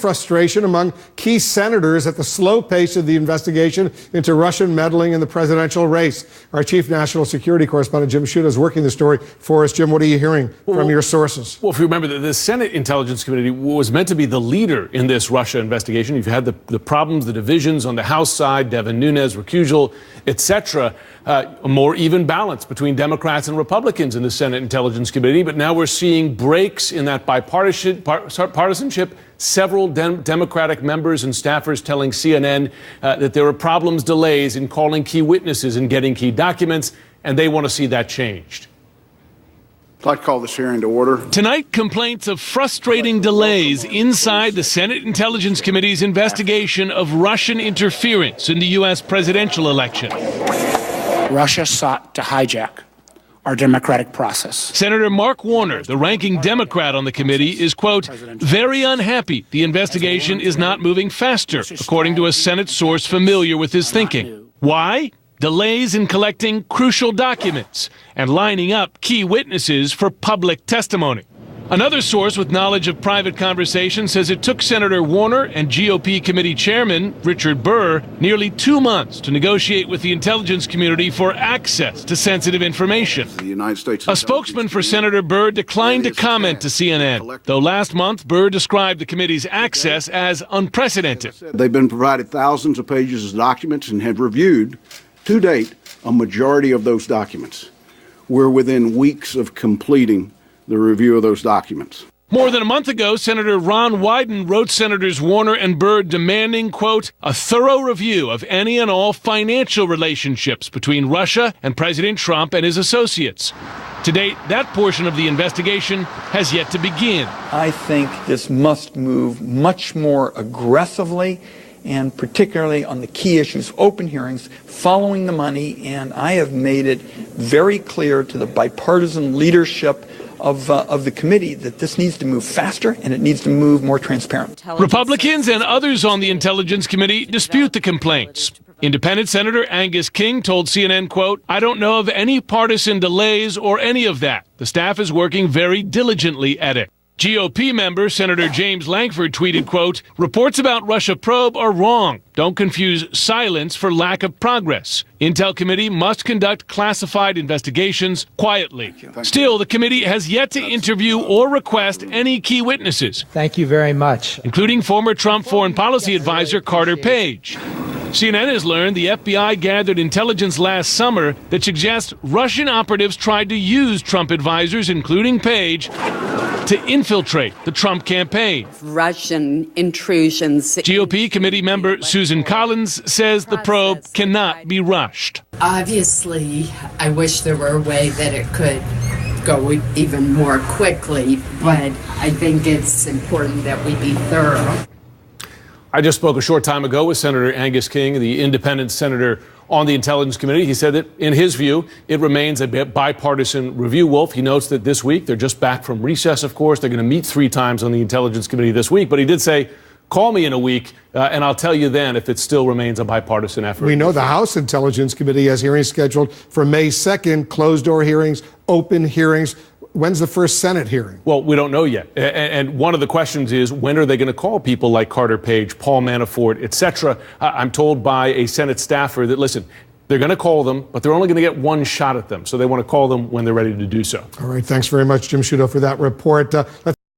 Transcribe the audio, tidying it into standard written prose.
frustration among key senators at the slow pace of the investigation into Russian meddling in the presidential race. Our chief national security correspondent, Jim Sciutto, is working the story for us. Jim, what are you hearing from your sources? Well, if you remember, the Senate Intelligence Committee was meant to be the leader in this Russia investigation. You've had the problems, the divisions on the House side, Devin Nunes, recusal, etc. A more even balance between Democrats and Republicans in the Senate Intelligence Committee. But now we're seeing breaks in that partisanship. Several Democratic members and staffers telling CNN that there are problems, delays in calling key witnesses and getting key documents, and they want to see that changed. I'd like to call this hearing to order. Tonight, complaints of frustrating delays inside the Senate Intelligence Committee's investigation of Russian interference in the U.S. presidential election. Russia sought to hijack our democratic process. Senator Mark Warner, the ranking Democrat on the committee, is, quote, very unhappy the investigation is not moving faster, according to a Senate source familiar with his thinking. Why? Delays in collecting crucial documents and lining up key witnesses for public testimony. Another source with knowledge of private conversations says it took Senator Warner and GOP committee chairman Richard Burr nearly 2 months to negotiate with the intelligence community for access to sensitive information. A spokesman for Senator Burr declined to comment to CNN, though last month Burr described the committee's access as unprecedented. They've been provided thousands of pages of documents and have reviewed, to date, a majority of those documents. We're within weeks of completing the review of those documents. More than a month ago, Senator Ron Wyden wrote Senators Warner and Burr demanding, quote, a thorough review of any and all financial relationships between Russia and President Trump and his associates. To date, that portion of the investigation has yet to begin. I think this must move much more aggressively, and particularly on the key issues, open hearings, following the money, and I have made it very clear to the bipartisan leadership of the committee that this needs to move faster and it needs to move more transparent. Republicans and others on the Intelligence Committee dispute the complaints. Independent Senator Angus King told CNN, quote, I don't know of any partisan delays or any of that. The staff is working very diligently at it. GOP member Senator James Lankford tweeted, quote, reports about Russia probe are wrong. Don't confuse silence for lack of progress. Intel Committee must conduct classified investigations quietly. Still, the committee has yet to interview or request any key witnesses. Thank you very much. Including former Trump foreign policy advisor Carter Page. CNN has learned the FBI gathered intelligence last summer that suggests Russian operatives tried to use Trump advisors, including Page, to infiltrate the Trump campaign. Russian intrusions. GOP committee member Susan Collins says the probe cannot be rushed. Obviously, I wish there were a way that it could go even more quickly, but I think it's important that we be thorough. I just spoke a short time ago with Senator Angus King, the independent senator on the Intelligence Committee. He said that, in his view, it remains a bipartisan review, Wolf. He notes that this week, they're just back from recess, of course. They're going to meet 3 times on the Intelligence Committee this week. But he did say, call me in a week, and I'll tell you then if it still remains a bipartisan effort. We know the House Intelligence Committee has hearings scheduled for May 2nd, closed-door hearings, open hearings. When's the first Senate hearing? Well, we don't know yet. And one of the questions is, when are they going to call people like Carter Page, Paul Manafort, et cetera? I'm told by a Senate staffer that, listen, they're going to call them, but they're only going to get one shot at them. So they want to call them when they're ready to do so. All right. Thanks very much, Jim Sciutto, for that report.